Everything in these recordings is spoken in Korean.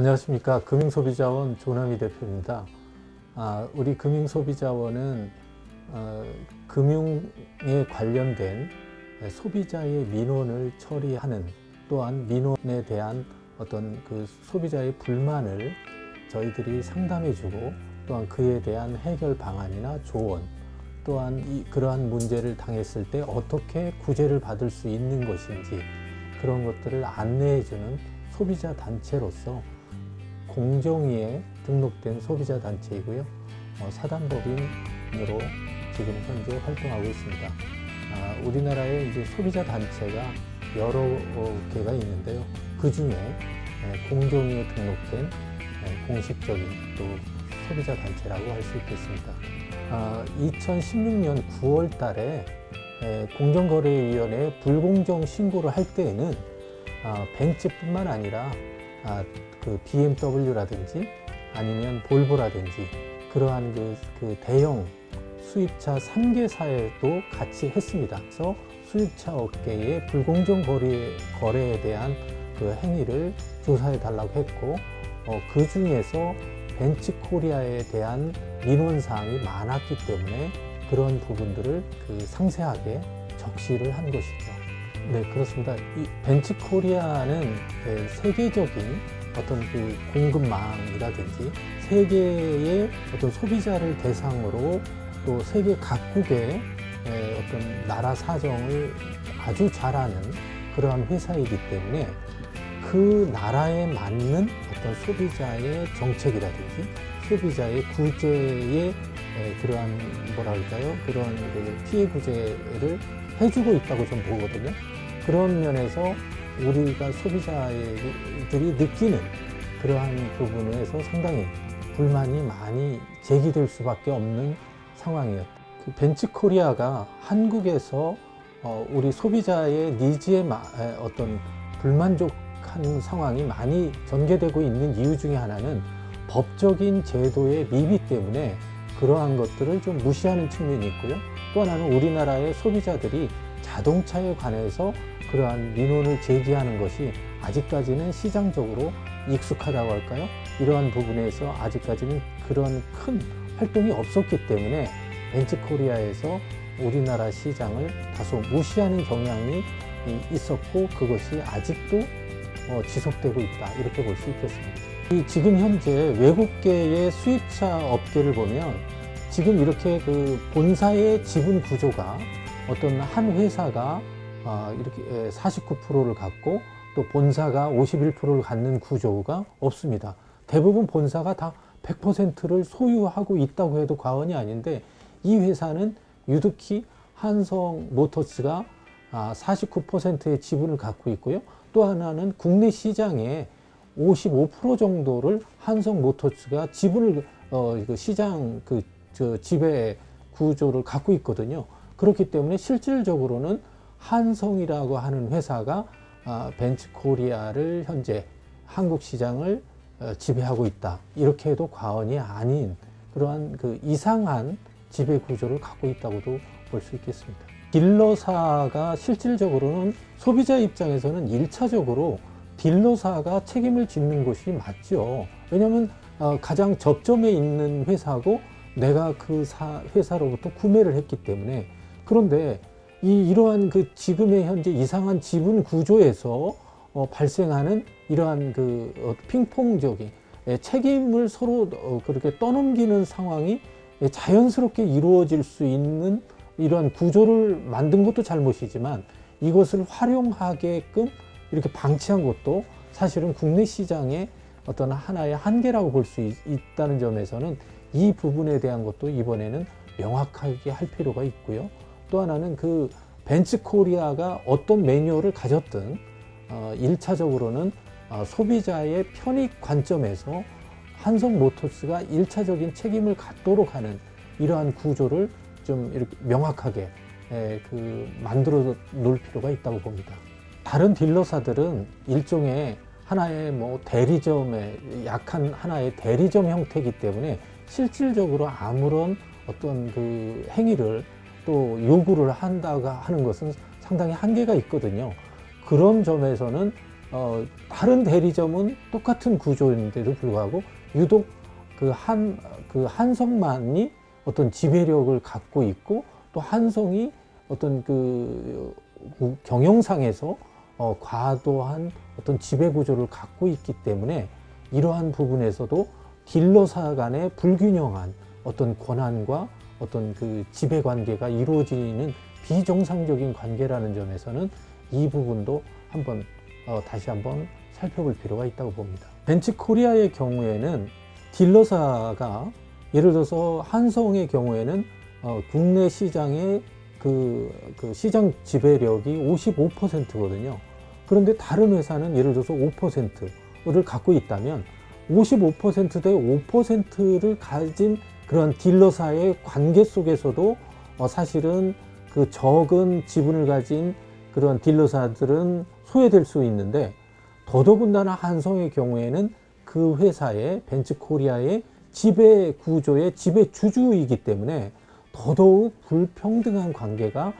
안녕하십니까. 금융소비자원 조남희 대표입니다. 우리 금융소비자원은 금융에 관련된 소비자의 민원을 처리하는, 또한 민원에 대한 어떤 그 소비자의 불만을 저희들이 상담해주고, 또한 그에 대한 해결 방안이나 조언, 또한 그러한 문제를 당했을 때 어떻게 구제를 받을 수 있는 것인지, 그런 것들을 안내해주는 소비자 단체로서 공정위에 등록된 소비자 단체이고요. 사단법인으로 지금 현재 활동하고 있습니다. 우리나라에 이제 소비자 단체가 여러 개가 있는데요. 그 중에 공정위에 등록된 공식적인 또 소비자 단체라고 할 수 있겠습니다. 2016년 9월 달에 공정거래위원회에 불공정 신고를 할 때에는 벤츠뿐만 아니라 그 BMW라든지 아니면 볼보라든지 그러한 그 대형 수입차 3개사에도 같이 했습니다. 그래서 수입차 업계의 불공정 거래에 대한 그 행위를 조사해 달라고 했고, 그 중에서 벤츠코리아에 대한 민원사항이 많았기 때문에 그런 부분들을 상세하게 적시를 한 것이죠. 네, 그렇습니다. 이 벤츠코리아는 세계적인 어떤 그 공급망이라든지 세계의 어떤 소비자를 대상으로 또 세계 각국의 어떤 나라 사정을 아주 잘 아는 그러한 회사이기 때문에 그 나라에 맞는 어떤 소비자의 정책이라든지 소비자의 구제의 그러한 뭐랄까요, 그런 그 피해 구제를 해주고 있다고 좀 보거든요. 그런 면에서 우리가 소비자들이 느끼는 그러한 부분에서 상당히 불만이 많이 제기될 수밖에 없는 상황이었다. 그 벤츠코리아가 한국에서 우리 소비자의 니즈에 어떤 불만족한 상황이 많이 전개되고 있는 이유 중에 하나는 법적인 제도의 미비 때문에 그러한 것들을 좀 무시하는 측면이 있고요. 또 하나는 우리나라의 소비자들이 자동차에 관해서 그러한 민원을 제기하는 것이 아직까지는 시장적으로 익숙하다고 할까요? 이러한 부분에서 아직까지는 그런 큰 활동이 없었기 때문에 벤츠코리아에서 우리나라 시장을 다소 무시하는 경향이 있었고, 그것이 아직도 지속되고 있다, 이렇게 볼 수 있겠습니다. 지금 현재 외국계의 수입차 업계를 보면 지금 이렇게 그 본사의 지분 구조가 어떤 한 회사가 이렇게 49%를 갖고 또 본사가 51%를 갖는 구조가 없습니다. 대부분 본사가 다 100%를 소유하고 있다고 해도 과언이 아닌데, 이 회사는 유독히 한성모터스가 49%의 지분을 갖고 있고요. 또 하나는 국내 시장에 55% 정도를 한성모터스가 지분을 시장 지배 구조를 갖고 있거든요. 그렇기 때문에 실질적으로는 한성이라고 하는 회사가 벤츠코리아를 현재 한국 시장을 지배하고 있다, 이렇게 해도 과언이 아닌 그러한 그 이상한 지배 구조를 갖고 있다고도 볼 수 있겠습니다. 딜러사가 실질적으로는 소비자 입장에서는 1차적으로 딜러사가 책임을 짓는 것이 맞죠. 왜냐하면 가장 접점에 있는 회사고 내가 그 회사로부터 구매를 했기 때문에. 그런데 이러한 그 지금의 현재 이상한 지분 구조에서 발생하는 이러한 그 핑퐁적인 책임을 서로 그렇게 떠넘기는 상황이 자연스럽게 이루어질 수 있는 이러한 구조를 만든 것도 잘못이지만, 이것을 활용하게끔 이렇게 방치한 것도 사실은 국내 시장의 어떤 하나의 한계라고 볼 수 있다는 점에서는 이 부분에 대한 것도 이번에는 명확하게 할 필요가 있고요. 또 하나는 그 벤츠코리아가 어떤 매뉴얼을 가졌든 1차적으로는 소비자의 편익 관점에서 한성모터스가 1차적인 책임을 갖도록 하는 이러한 구조를 좀 이렇게 명확하게 만들어 놓을 필요가 있다고 봅니다. 다른 딜러사들은 일종의 하나의 대리점의 약한 하나의 대리점 형태이기 때문에 실질적으로 아무런 어떤 그 행위를 또 요구를 한다고 하는 것은 상당히 한계가 있거든요. 그런 점에서는 다른 대리점은 똑같은 구조인데도 불구하고 유독 그 한성만이 어떤 지배력을 갖고 있고 또 한성이 어떤 그 경영상에서 과도한 어떤 지배 구조를 갖고 있기 때문에 이러한 부분에서도 딜러사 간의 불균형한 어떤 권한과 어떤 그 지배 관계가 이루어지는 비정상적인 관계라는 점에서는 이 부분도 다시 한번 살펴볼 필요가 있다고 봅니다. 벤츠코리아의 경우에는 딜러사가 예를 들어서 한성의 경우에는 국내 시장의 그 시장 지배력이 55%거든요. 그런데 다른 회사는 예를 들어서 5%를 갖고 있다면 55% 대 5%를 가진 그런 딜러사의 관계 속에서도 사실은 그 적은 지분을 가진 그런 딜러사들은 소외될 수 있는데, 더더군다나 한성의 경우에는 그 회사의 벤츠코리아의 지배 구조의 지배 주주이기 때문에 더더욱 불평등한 관계가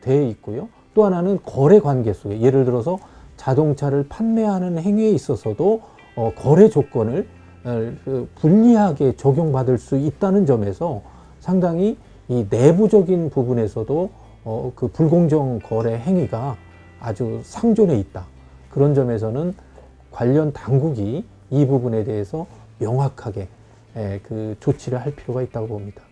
되어 있고요. 또 하나는 거래 관계 속에 예를 들어서 자동차를 판매하는 행위에 있어서도 거래 조건을 불리하게 적용받을 수 있다는 점에서 상당히 이 내부적인 부분에서도 그 불공정 거래 행위가 아주 상존해 있다. 그런 점에서는 관련 당국이 이 부분에 대해서 명확하게 그 조치를 할 필요가 있다고 봅니다.